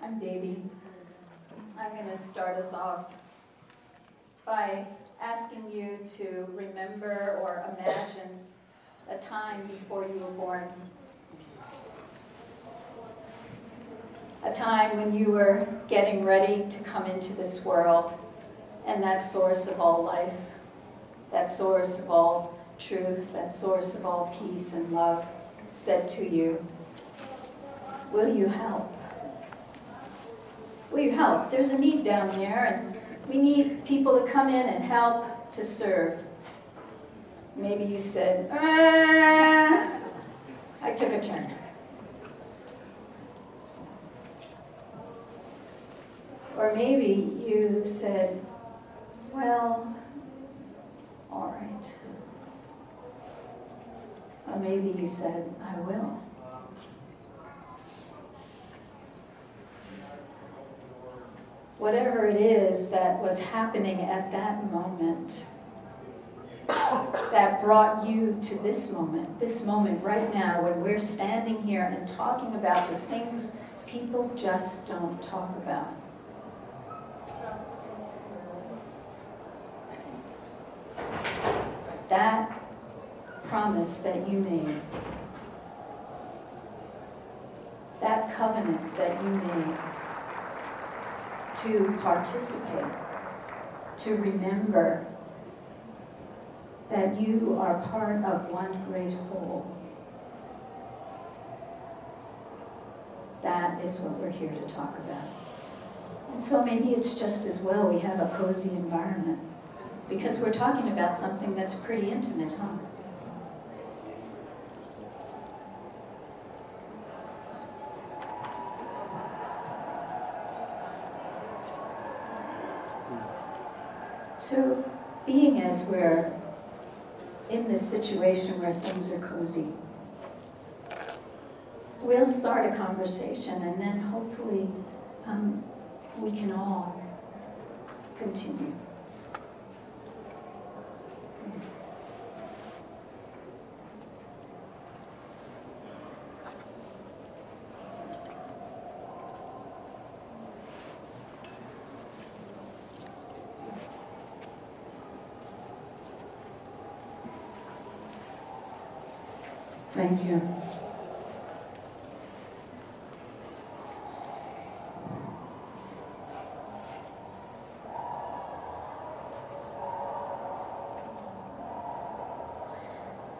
I'm Davy. I'm going to start us off by asking you to remember or imagine a time before you were born. A time when you were getting ready to come into this world, and that source of all life, that source of all truth, that source of all peace and love said to you, "Will you help? Will you help? There's a need down there, and we need people to come in and help to serve." Maybe you said, I took a turn. Or maybe you said, well, all right. Or maybe you said, I will. Whatever it is that was happening at that moment that brought you to this moment right now when we're standing here and talking about the things people just don't talk about. That promise that you made, that covenant that you made to participate, to remember that you are part of one great whole. That is what we're here to talk about. And so maybe it's just as well we have a cozy environment, because we're talking about something that's pretty intimate, huh? So, being as we're in this situation where things are cozy, we'll start a conversation, and then hopefully we can all continue. Thank you.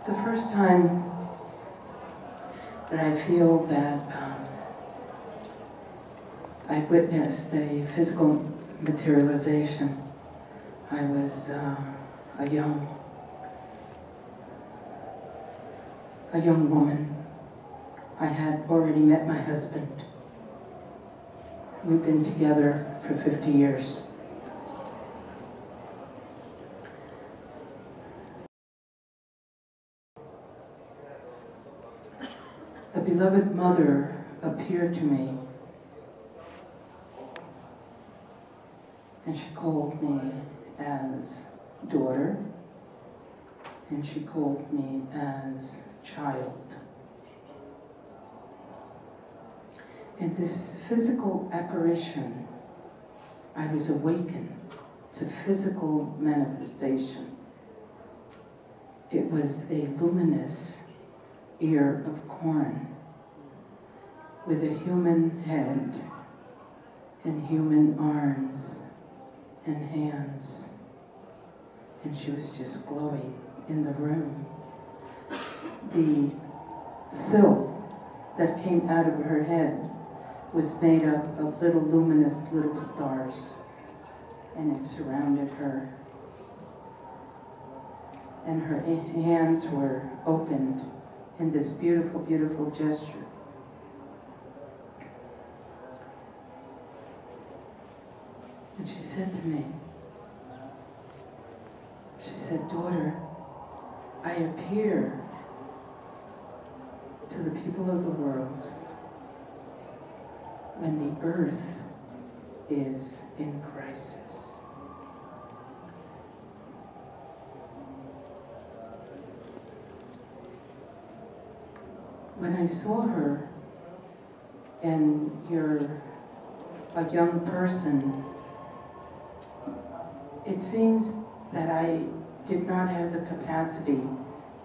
The first time that I feel that I witnessed a physical materialization, I was a young woman. I had already met my husband. We've been together for 50 years. The beloved mother appeared to me, and she called me as daughter, and she called me as child. In this physical apparition, I was awakened to physical manifestation. It was a luminous ear of corn with a human head and human arms and hands, and she was just glowing in the room. The silk that came out of her head was made up of little luminous little stars, and it surrounded her. And her hands were opened in this beautiful, beautiful gesture. And she said to me, she said, "Daughter, I appear to the people of the world when the earth is in crisis." When I saw her and your a young person, it seems that I did not have the capacity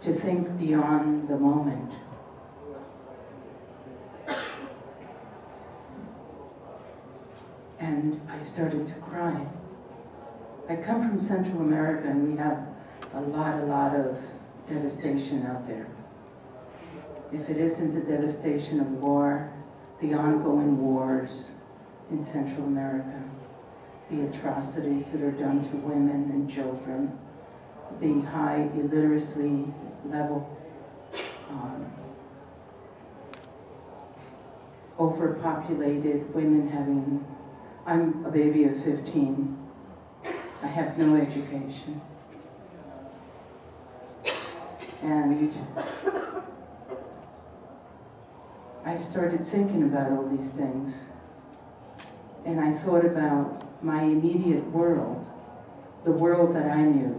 to think beyond the moment. And I started to cry. I come from Central America, and we have a lot of devastation out there. If it isn't the devastation of war, the ongoing wars in Central America, the atrocities that are done to women and children, the high illiteracy level, overpopulated, women having, I'm a baby of 15, I have no education. And I started thinking about all these things. And I thought about my immediate world, the world that I knew.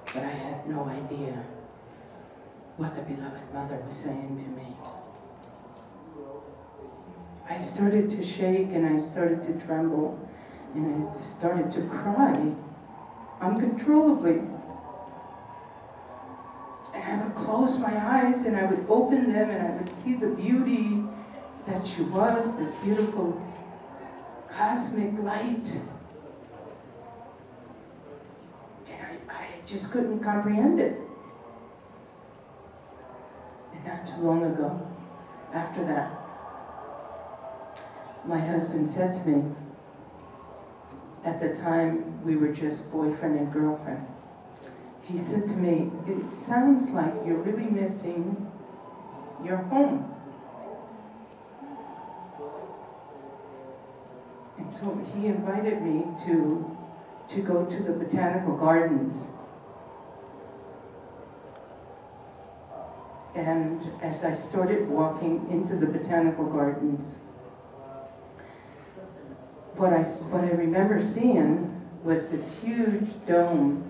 But I had no idea what the beloved mother was saying to me. I started to shake, and I started to tremble, and I started to cry uncontrollably. And I would close my eyes, and I would open them, and I would see the beauty that she was, this beautiful cosmic light. And I just couldn't comprehend it. And not too long ago, after that, my husband said to me, at the time we were just boyfriend and girlfriend, he said to me, it sounds like you're really missing your home. And so he invited me to go to the botanical gardens. And as I started walking into the botanical gardens, what I remember seeing was this huge dome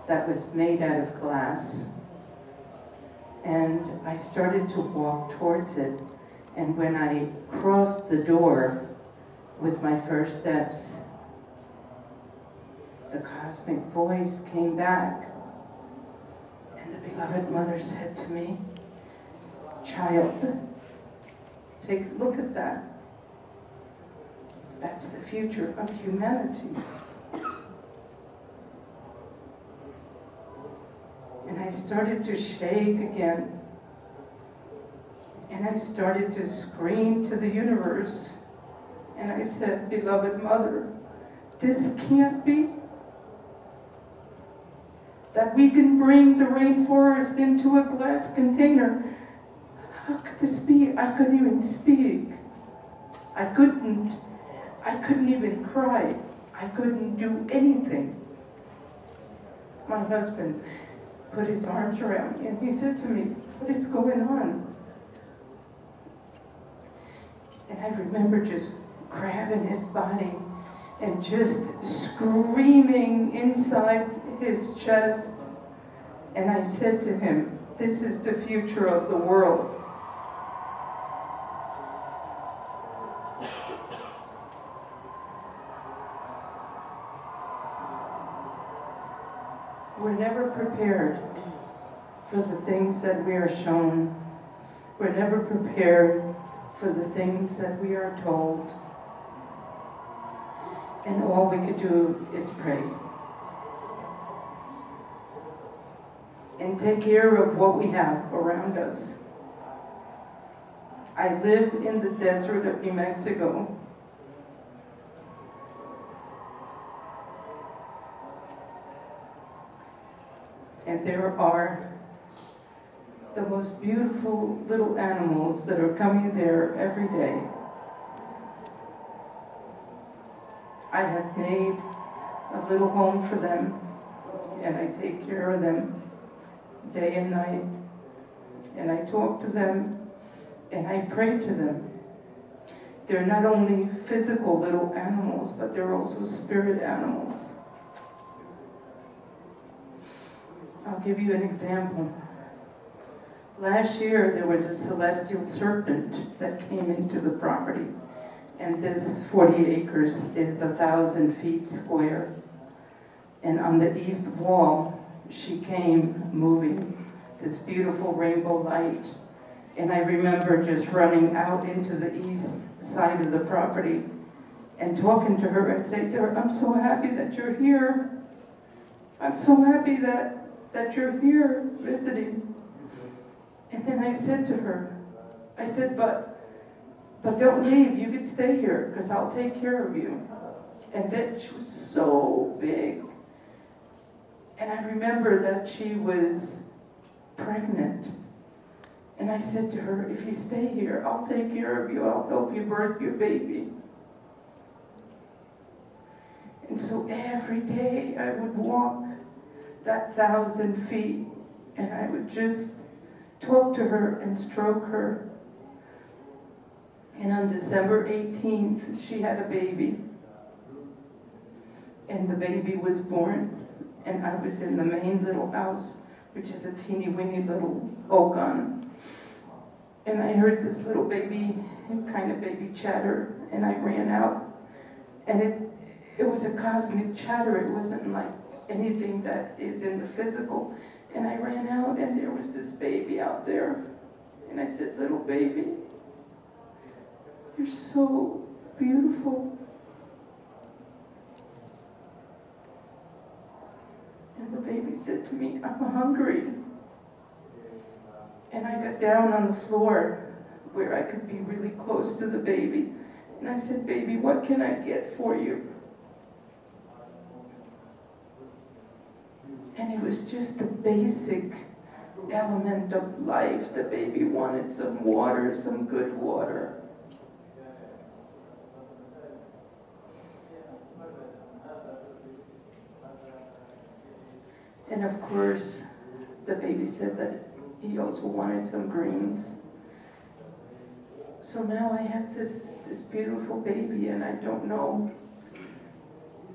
that was made out of glass. And I started to walk towards it. And when I crossed the door with my first steps, the cosmic voice came back. And the beloved mother said to me, "Child, take a look at that. That's the future of humanity." And I started to shake again. And I started to scream to the universe. And I said, "Beloved mother, this can't be. That we can bring the rainforest into a glass container. How could this be?" I couldn't even speak. I couldn't even cry. I couldn't do anything. My husband put his arms around me and he said to me, "What is going on?" And I remember just grabbing his body and just screaming inside his chest. And I said to him, "This is the future of the world." We're never prepared for the things that we are shown. We're never prepared for the things that we are told. And all we could do is pray. And take care of what we have around us. I live in the desert of New Mexico. And there are the most beautiful little animals that are coming there every day. I have made a little home for them, and I take care of them day and night. And I talk to them, and I pray to them. They're not only physical little animals, but they're also spirit animals. I'll give you an example. Last year, there was a celestial serpent that came into the property. And this 40 acres is 1,000 feet square. And on the east wall, she came moving this beautiful rainbow light. And I remember just running out into the east side of the property and talking to her and saying to her, I'm so happy that you're here. I'm so happy that you're here visiting. And then I said to her, I said, but don't leave, you can stay here because I'll take care of you. And then she was so big. And I remember that she was pregnant. And I said to her, if you stay here, I'll take care of you. I'll help you birth your baby. And so every day I would walk that 1,000 feet and I would just talk to her and stroke her. And on December 18th, she had a baby. And the baby was born. And I was in the main little house, which is a teeny-weeny little oak-on. And I heard this little baby, kind of baby chatter, and I ran out. And it was a cosmic chatter. It wasn't like anything that is in the physical. And I ran out, and there was this baby out there. And I said, little baby, you're so beautiful. And the baby said to me, I'm hungry. And I got down on the floor where I could be really close to the baby. And I said, baby, what can I get for you? And it was just the basic element of life. The baby wanted some water, some good water. And of course, the baby said that he also wanted some greens. So now I have this beautiful baby, and I don't know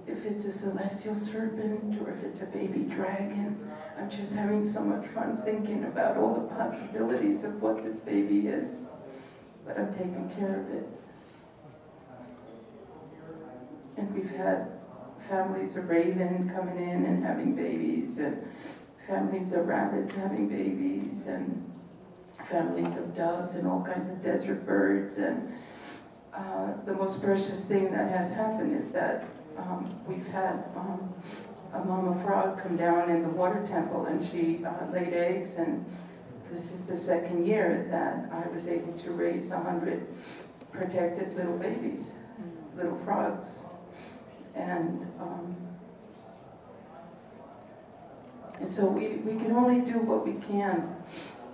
if it's a celestial serpent or if it's a baby dragon. I'm just having so much fun thinking about all the possibilities of what this baby is. But I'm taking care of it. And we've had families of raven coming in and having babies, and families of rabbits having babies, and families of doves and all kinds of desert birds. And the most precious thing that has happened is that we've had a mama frog come down in the water temple, and she laid eggs, and this is the second year that I was able to raise 100 protected little babies, little frogs. And so we can only do what we can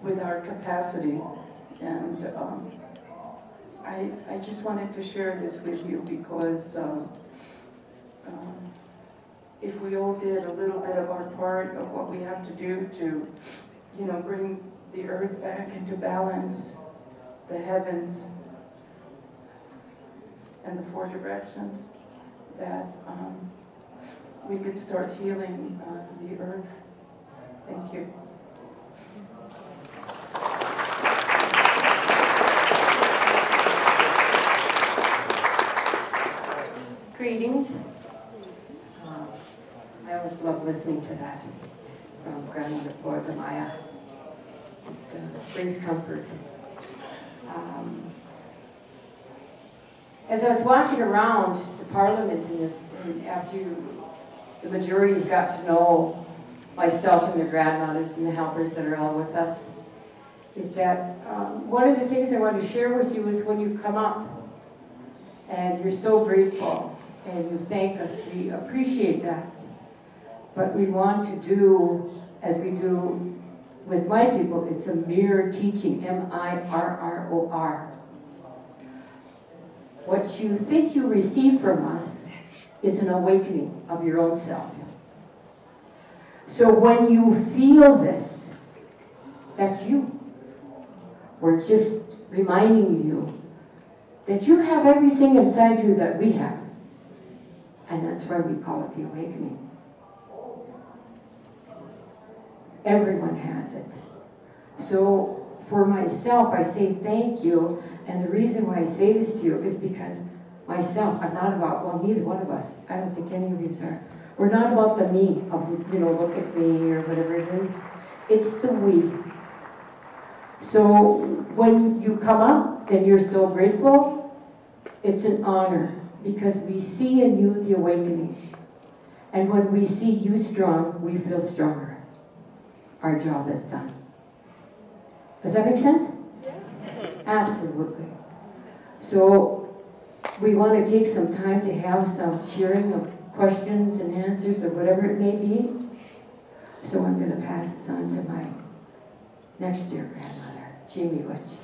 with our capacity. And I just wanted to share this with you because if we all did a little bit of our part of what we have to do to, bring the earth back into balance, the heavens, and the four directions, that we could start healing the earth. Thank you. Greetings. I always love listening to that from Grandmother Floridamaya. It brings comfort. As I was walking around the Parliament in this, and after the majority got to know myself and their grandmothers and the helpers that are all with us, is that one of the things I want to share with you is when you come up and you're so grateful and you thank us, we appreciate that. But we want to do, as we do with my people, it's a mirror teaching, M-I-R-R-O-R. What you think you receive from us is an awakening of your own self. So when you feel this, that's you. We're just reminding you that you have everything inside you that we have. And that's why we call it the awakening. Everyone has it. So for myself, I say thank you. And the reason why I say this to you is because myself. I'm not about, well, neither one of us. I don't think any of you are. We're not about the me of, look at me or whatever it is. It's the we. So when you come up and you're so grateful, it's an honor because we see in you the awakening. And when we see you strong, we feel stronger. Our job is done. Does that make sense? Yes. Absolutely. So we want to take some time to have some sharing of questions and answers or whatever it may be. So I'm going to pass this on to my next dear grandmother, Jamie Witch.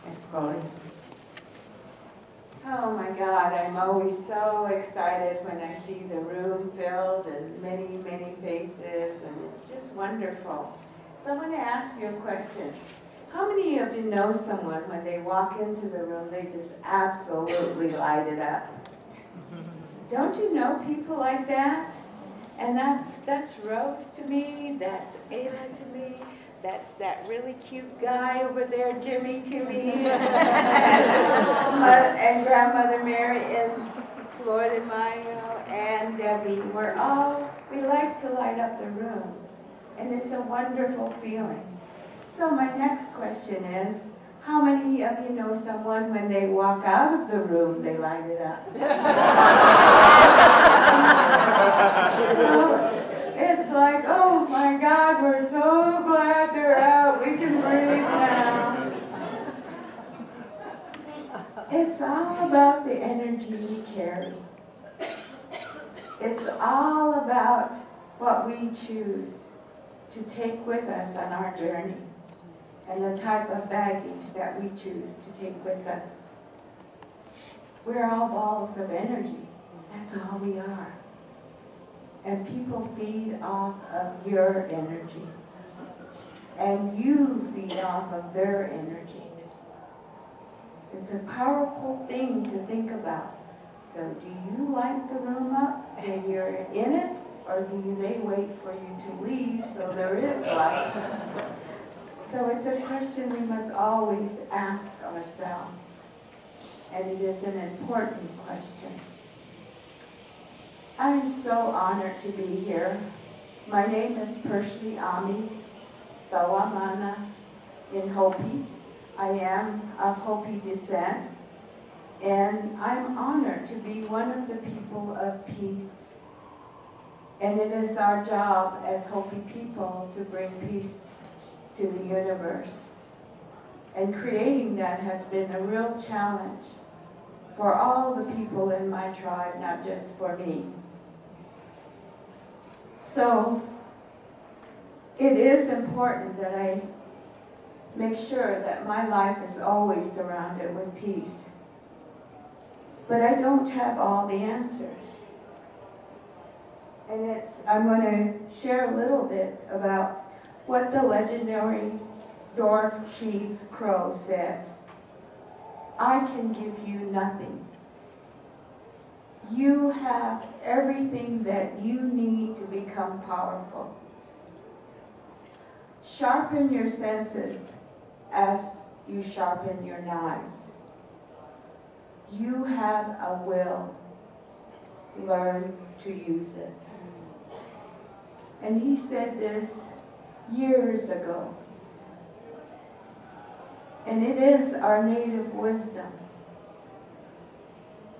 Miss Scully. Oh my God, I'm always so excited when I see the room filled and many, many faces, and it's just wonderful. So I want to ask you a question. How many of you know someone when they walk into the room, they just absolutely light it up? Don't you know people like that? And that's Rose to me, that's Ayla to me, that's that really cute guy over there, Jimmy to me, and Grandmother Mary in Florida Mayo, and Debbie. We like to light up the room, and it's a wonderful feeling. So my next question is, how many of you know someone when they walk out of the room, they light it up? So it's like, oh my God, we're so glad they're out. We can breathe now. It's all about the energy we carry. It's all about what we choose to take with us on our journey, and the type of baggage that we choose to take with us. We're all balls of energy. That's all we are. And people feed off of your energy. And you feed off of their energy. It's a powerful thing to think about. So do you light the room up when you're in it, or do they wait for you to leave so there is light? So it's a question we must always ask ourselves, and it is an important question. I am so honored to be here. My name is Pershli Ami Tawamana in Hopi. I am of Hopi descent, and I'm honored to be one of the people of peace. And it is our job as Hopi people to bring peace to the universe. And creating that has been a real challenge for all the people in my tribe, not just for me. So it is important that I make sure that my life is always surrounded with peace. But I don't have all the answers. And I'm going to share a little bit about what the legendary Dwarf Chief Crow said. I can give you nothing. You have everything that you need to become powerful. Sharpen your senses as you sharpen your knives. You have a will. Learn to use it. And he said this years ago. And it is our native wisdom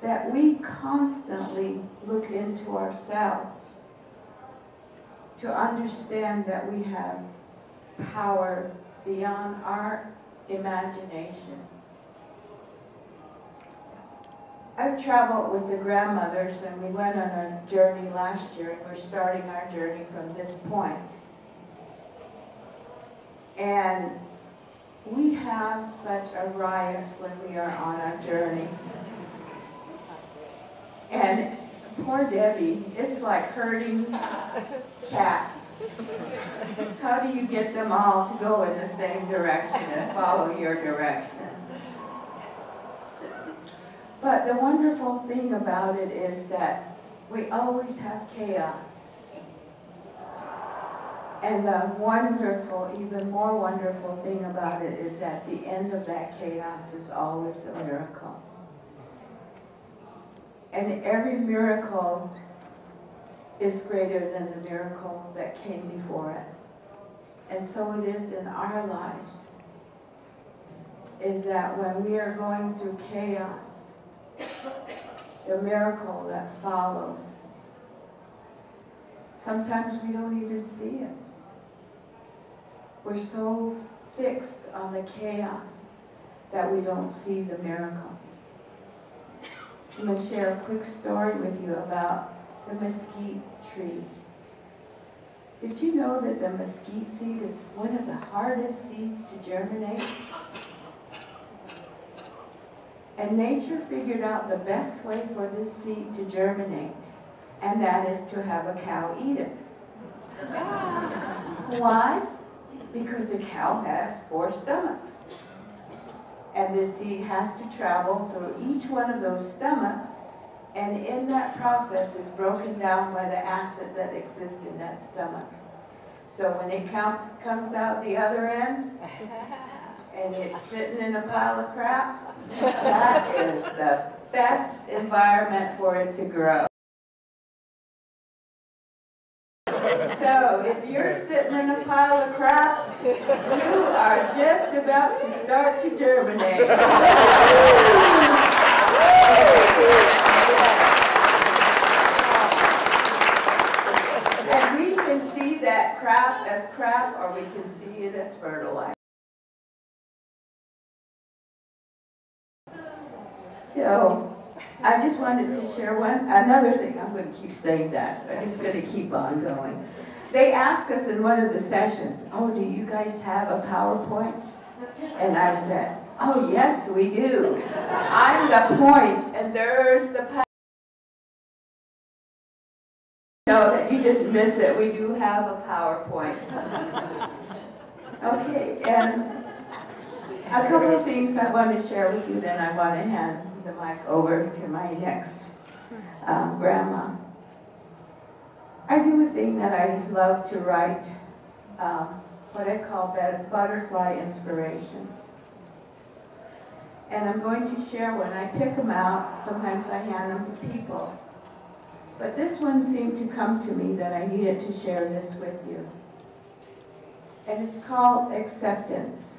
that we constantly look into ourselves to understand that we have power beyond our imagination. I've traveled with the grandmothers, and we went on a journey last year, and we're starting our journey from this point. And we have such a riot when we are on our journey. And poor Debbie, it's like herding cats. How do you get them all to go in the same direction and follow your direction? But the wonderful thing about it is that we always have chaos. And the wonderful, even more wonderful thing about it is that the end of that chaos is always a miracle. And every miracle is greater than the miracle that came before it. And so it is in our lives, is that when we are going through chaos, the miracle that follows, sometimes we don't even see it. We're so fixed on the chaos that we don't see the miracle. I'm going to share a quick story with you about the mesquite tree. Did you know that the mesquite seed is one of the hardest seeds to germinate? And nature figured out the best way for this seed to germinate, and that is to have a cow eat it. Why? Because the cow has 4 stomachs. And the seed has to travel through each one of those stomachs, and in that process is broken down by the acid that exists in that stomach. So when it comes out the other end, and it's sitting in a pile of crap, that is the best environment for it to grow. So if you're sitting in a pile of crap, you are just about to start to germinate. And we can see that crap as crap, or we can see it as fertilizer. So I just wanted to share another thing. I'm going to keep saying that, but it's going to keep on going. They asked us in one of the sessions, oh, do you guys have a PowerPoint? And I said, oh, yes, we do. I'm the point, and there's the PowerPoint. No, that you didn't miss it. We do have a PowerPoint. Okay, and a couple of things I want to share with you, then I want to hand the mic over to my next grandma. I do a thing that I love to write, what I call butterfly inspirations. And I'm going to share one. I pick them out. Sometimes I hand them to people. But this one seemed to come to me that I needed to share this with you. And it's called Acceptance.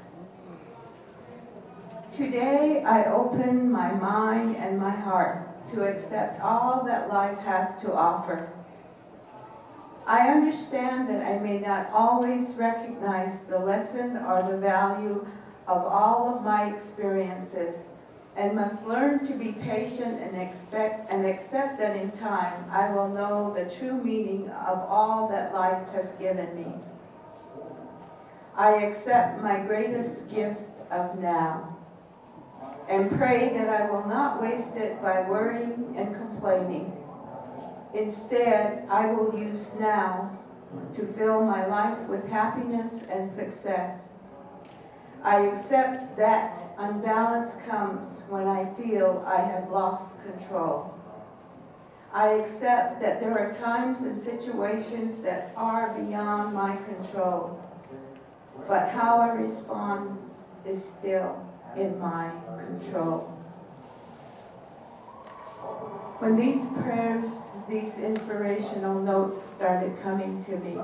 Today, I open my mind and my heart to accept all that life has to offer. I understand that I may not always recognize the lesson or the value of all of my experiences, and must learn to be patient and accept that in time I will know the true meaning of all that life has given me. I accept my greatest gift of now, and pray that I will not waste it by worrying and complaining. Instead, I will use now to fill my life with happiness and success. I accept that unbalance comes when I feel I have lost control. I accept that there are times and situations that are beyond my control, but how I respond is still in my control. When these prayers, these inspirational notes started coming to me,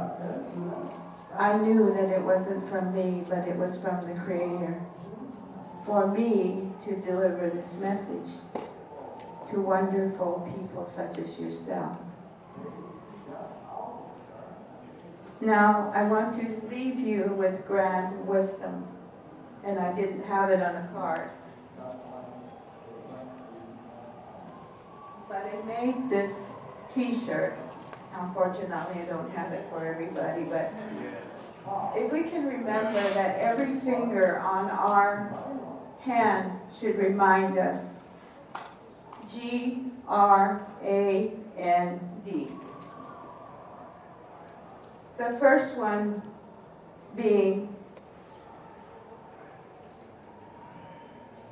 I knew that it wasn't from me, but it was from the Creator, for me to deliver this message to wonderful people such as yourself. Now, I want to leave you with grand wisdom, and I didn't have it on a card. But I made this t-shirt. Unfortunately, I don't have it for everybody, but if we can remember that every finger on our hand should remind us, G-R-A-N-D. The first one being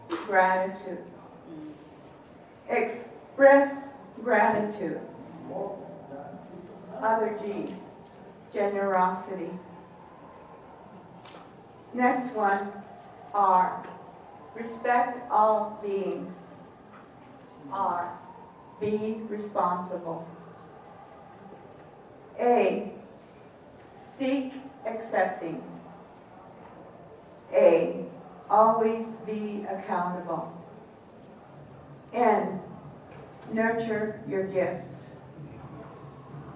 gratitude. Express gratitude. Other G. generosity. Next one, R, respect all beings. R, be responsible. A, seek accepting. A, always be accountable. N, nurture your gifts.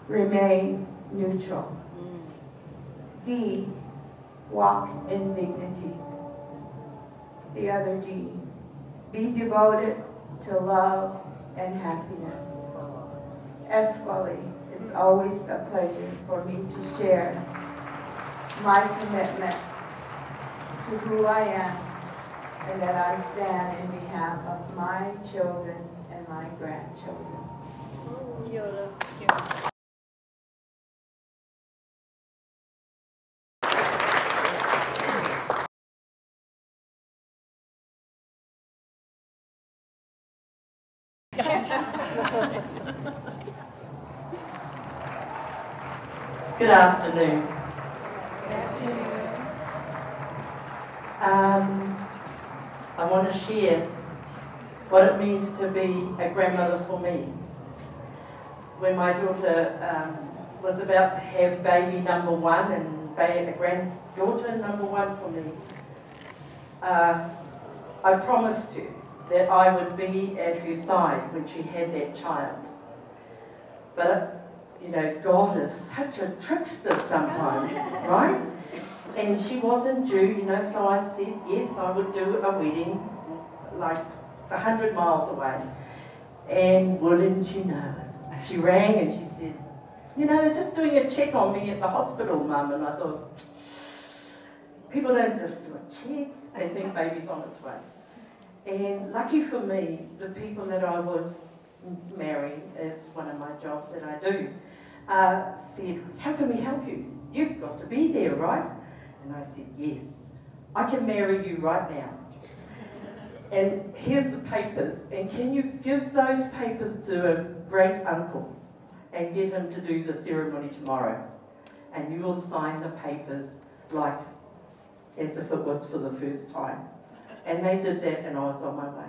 Remain neutral. D, walk in dignity. The other D, be devoted to love and happiness. Esqually, it's always a pleasure for me to share my commitment to who I am and that I stand in behalf of my children and my grandchildren. Good afternoon. I want to share what it means to be a grandmother for me. When my daughter was about to have baby number one and a granddaughter number one for me, I promised her that I would be at her side when she had that child. But you know, God is such a trickster sometimes, right? And she wasn't due, you know, so I said, yes, I would do a wedding like 100 miles away. And wouldn't you know it, she rang and she said, you know, they're just doing a check on me at the hospital, Mum. And I thought, people don't just do a check, they think baby's on its way. And lucky for me, the people that I was marrying, it's one of my jobs that I do, said, how can we help you? You've got to be there, right? And I said, yes, I can marry you right now. And here's the papers, and can you give those papers to a great uncle and get him to do the ceremony tomorrow? And you will sign the papers like as if it was for the first time. And they did that and I was on my way.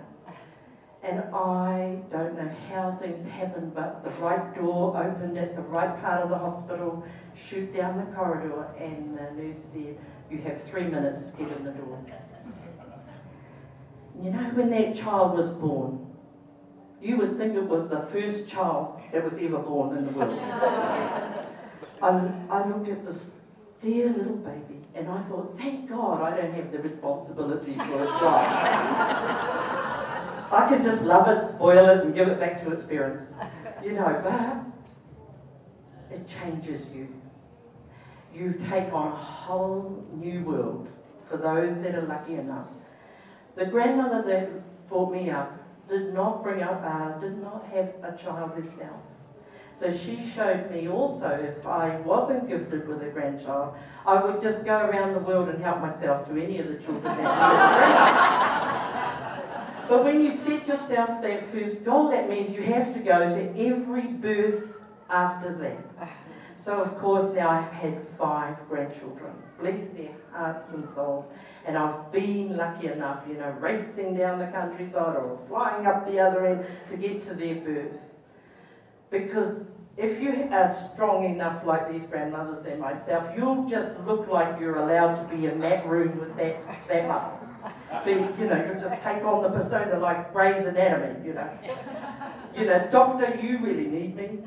And I don't know how things happened, but the right door opened at the right part of the hospital, shoot down the corridor, and the nurse said, you have 3 minutes to get in the door. You know, when that child was born, you would think it was the first child that was ever born in the world. I looked at this dear little baby, and I thought, thank God I don't have the responsibility for its life. I can just love it, spoil it, and give it back to its parents. You know, but it changes you. You take on a whole new world for those that are lucky enough. The grandmother that brought me up did not have a child herself. So she showed me also, if I wasn't gifted with a grandchild, I would just go around the world and help myself to any of the children that needed. But when you set yourself that first goal, that means you have to go to every birth after that. So of course now I've had 5 grandchildren, bless their hearts and souls, and I've been lucky enough, you know, racing down the countryside or flying up the other end to get to their birth. Because if you are strong enough like these grandmothers and myself, you'll just look like you're allowed to be in that room with that mother. You know, you'll just take on the persona like Grey's Anatomy, you know. You know, doctor, you really need me.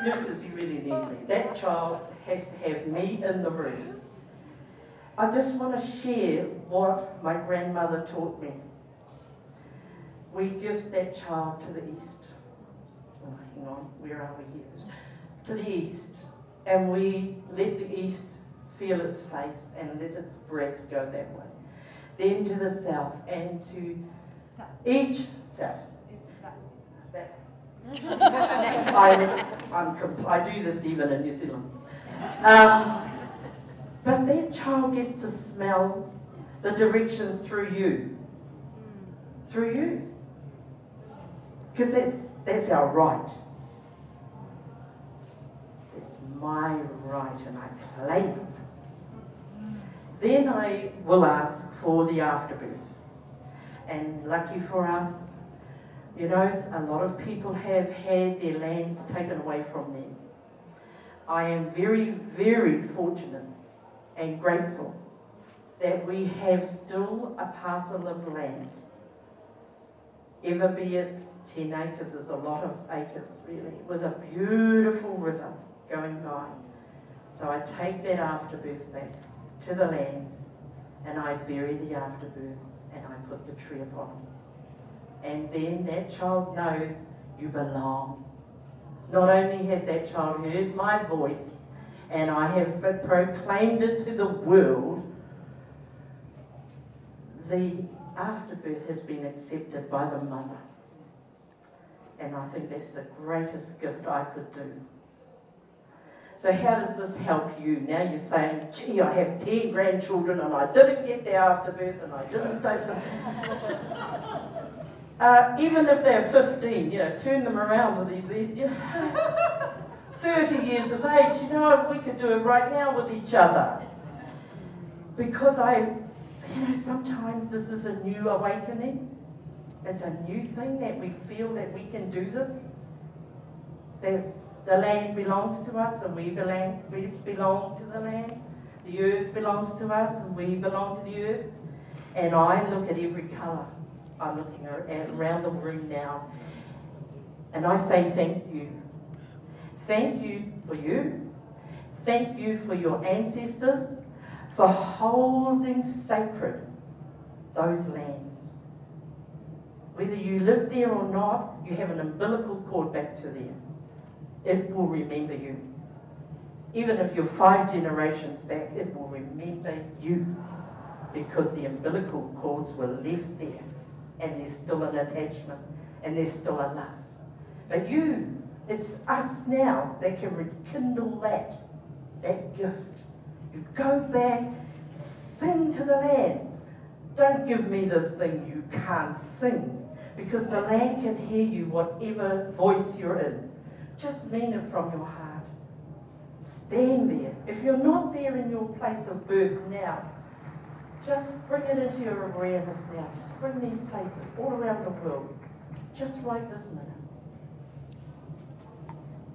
Nurses, you really need me. That child has to have me in the room. I just want to share what my grandmother taught me. We gift that child to the east. Oh, hang on, where are we here? To the east. And we let the east feel its face and let its breath go that way. Then to the south and to each south. That. I do this even in New Zealand. But that child gets to smell the directions through you. Through you. Because that's our right. It's my right and I claim it. Then I will ask for the afterbirth. And lucky for us, you know, a lot of people have had their lands taken away from them. I am very, very fortunate and grateful that we have still a parcel of land. Ever be it 10 acres is a lot of acres, really, with a beautiful river going by. So I take that afterbirth back to the lands and I bury the afterbirth and I put the tree upon it. And then that child knows you belong. Not only has that child heard my voice and I have proclaimed it to the world, the afterbirth has been accepted by the mother. And I think that's the greatest gift I could do. So how does this help you? Now you're saying, gee, I have 10 grandchildren and I didn't get the afterbirth and I didn't take them. Even if they're 15, you know, turn them around to these, you know, 30 years of age, you know, we could do it right now with each other. Because you know, sometimes this is a new awakening. It's a new thing that we feel that we can do this. The land belongs to us and we belong to the land. The earth belongs to us and we belong to the earth. And I look at every colour. I'm looking around the room now. And I say thank you. Thank you for you. Thank you for your ancestors for holding sacred those lands. Whether you live there or not, you have an umbilical cord back to there. It will remember you. Even if you're 5 generations back, it will remember you because the umbilical cords were left there and there's still an attachment and there's still a love. But you, it's us now that can rekindle that gift. You go back, sing to the land. Don't give me this thing you can't sing, because the land can hear you whatever voice you're in. Just mean it from your heart. Stand there. If you're not there in your place of birth now, just bring it into your awareness now. Just bring these places all around the world, just right this minute.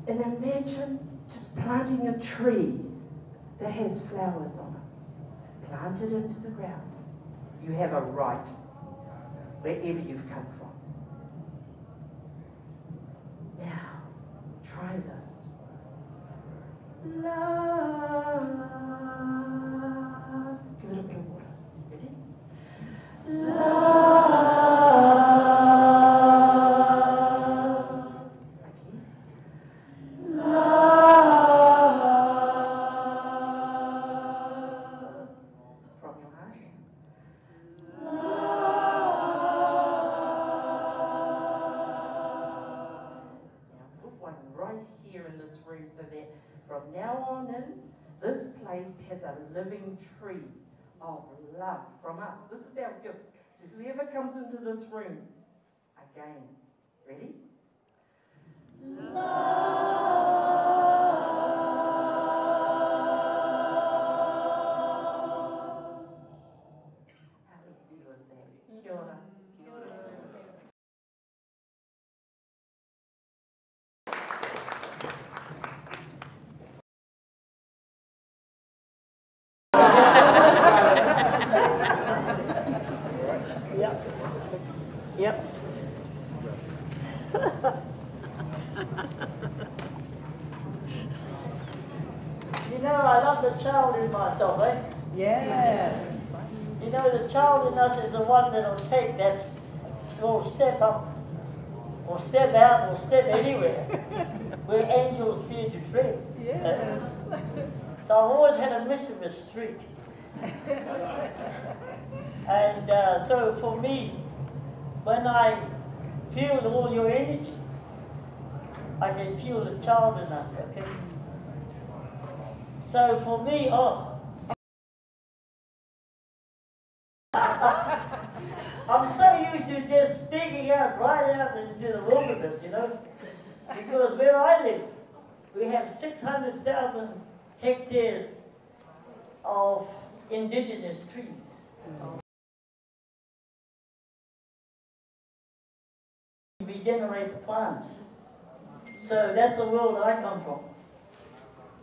And imagine just planting a tree that has flowers on it. Plant it into the ground. You have a right, wherever you've come from. Now, try this. Love. Give it a bit of water. Ready? Love. Again. Love. From your heart. Right here in this room so that from now on in, this place has a living tree of love from us. This is our gift to whoever comes into this room. Again, ready? Love. How easy was that? Kia ora. Kia ora. Yep. You know, I love the child in myself, eh? Yes. You know, the child in us is the one that will take that, will step up, or step out, or step anywhere, where angels fear to tread. Yes. So I've always had a mischievous streak. And so for me, when I feel all your energy, I can feel the child in us, okay? So for me, I'm so used to just speaking out right out into the wilderness, you know? Because where I live, We have 600,000 hectares of indigenous trees. Regenerate the plants. So that's the world I come from.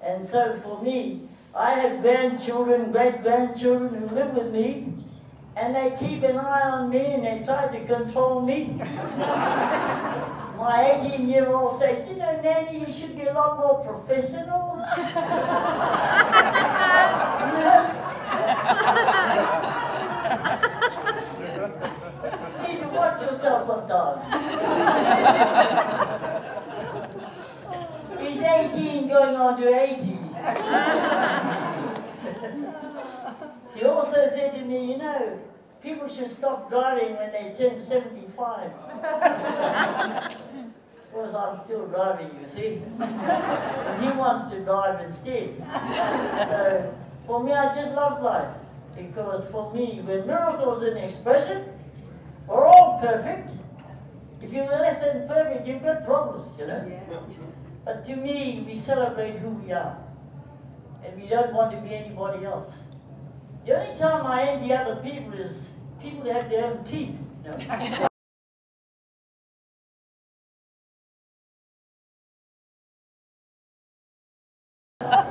And so for me, I have grandchildren, great-grandchildren who live with me, and they keep an eye on me and they try to control me. My 18-year-old says, you know, Nanny, you should be a lot more professional. You need to watch yourself sometimes. He's 18 going on to 80. He also said to me, you know, people should stop driving when they turn 75. Of course, I'm still driving, you see. And he wants to drive instead. So, for me, I just love life. Because for me, when miracles in expression are all perfect, if you're less than perfect, you've got problems, you know. Yes. But to me, we celebrate who we are. And we don't want to be anybody else. The only time I envy other people is people who have their own teeth. You know?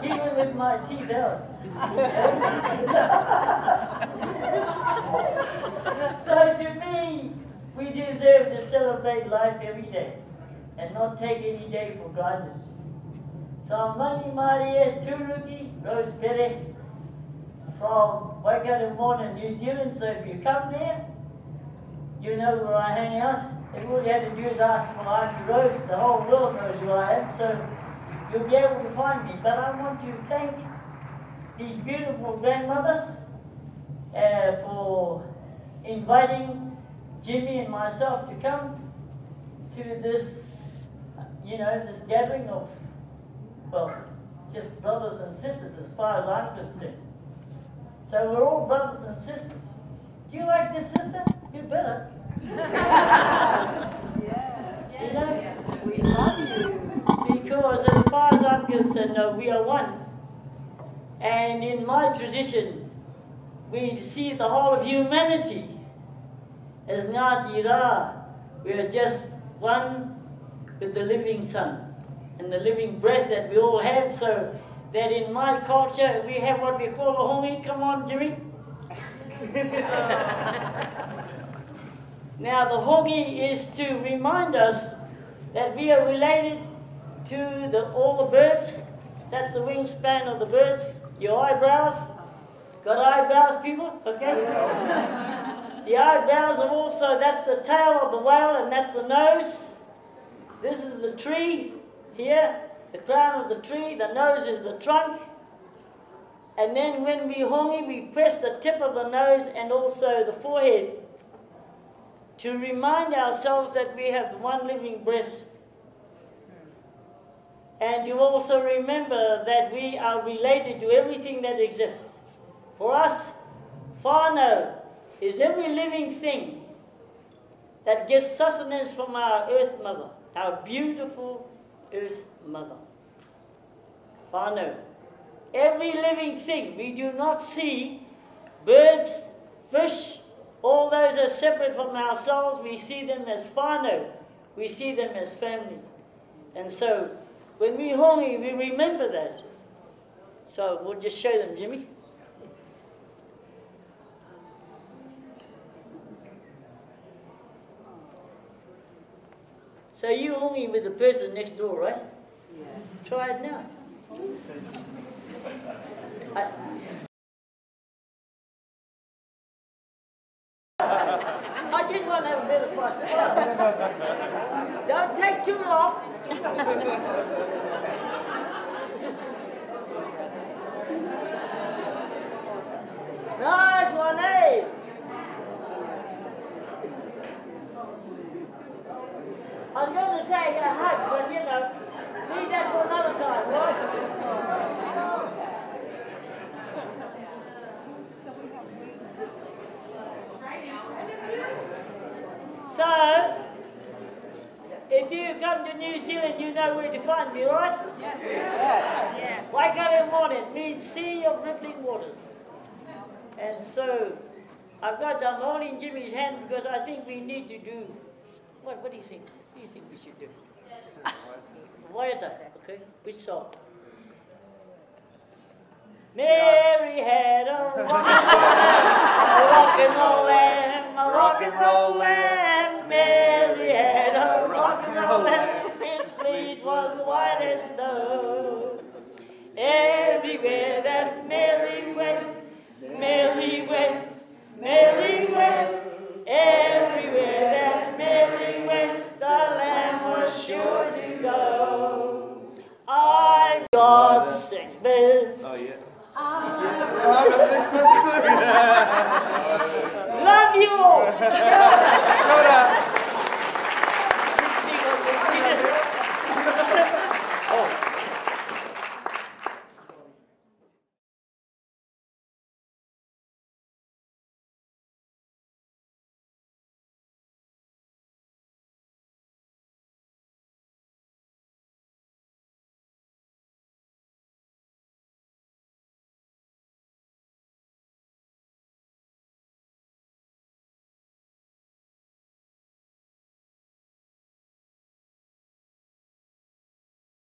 Even with my teeth out. So to me, we deserve to celebrate life every day and not take any day for granted. So Mani Maria Turuki Rose Pere from Waikato Morning, New Zealand. So if you come there, you know where I hang out. And all you have to do is ask for Auntie Rose. The whole world knows who I am. So you'll be able to find me. But I want to thank these beautiful grandmothers for inviting Jimmy and myself to come to this, you know, this gathering of, well, just brothers and sisters as far as I'm concerned. So we're all brothers and sisters. Do you like this sister? You better. Yes. You know? Yes. We love you. Because as far as I'm concerned, no, we are one. And in my tradition, we see the whole of humanity as Ngāti Rā. We are just one with the living sun and the living breath that we all have. So that in my culture, we have what we call a hongi. Come on, Jimmy. Now, the hongi is to remind us that we are related to all the birds. That's the wingspan of the birds. Your eyebrows. Got eyebrows, people? Okay? The eyebrows are also, that's the tail of the whale, and that's the nose. This is the tree here, the crown of the tree. The nose is the trunk. And then when we hongi, we press the tip of the nose and also the forehead to remind ourselves that we have the one living breath. And to also remember that we are related to everything that exists. For us, whānau is every living thing that gets sustenance from our earth mother, our beautiful earth mother. Whānau. Every living thing. We do not see birds, fish, all those are separate from ourselves. We see them as whānau. We see them as family. And so, when we hongi, we remember that. So we'll just show them, Jimmy. So you hongi with the person next door, right? Yeah. Try it now. I just want to have a bit of fun. Don't take too long. Nice one, eh? I was going to say a hug, but you know, leave that for another time, right? So, if you come come to New Zealand, you know where to find me, right? Yes. Waikaremoana, it means sea of rippling waters. And so, I'm holding Jimmy's hand because I think we need to do, what do you think? What do you think we should do? Waiata, okay? Which song? Mary had a rock and roll lamb, a rock and roll lamb. Mary had a rock and roll lamb, its fleece was white as snow. Everywhere that Mary went, Mary went, Mary went. Everywhere that Mary went, the lamb was sure to go. I got sixpence. Oh, yeah. I got sixpence too. Love you all.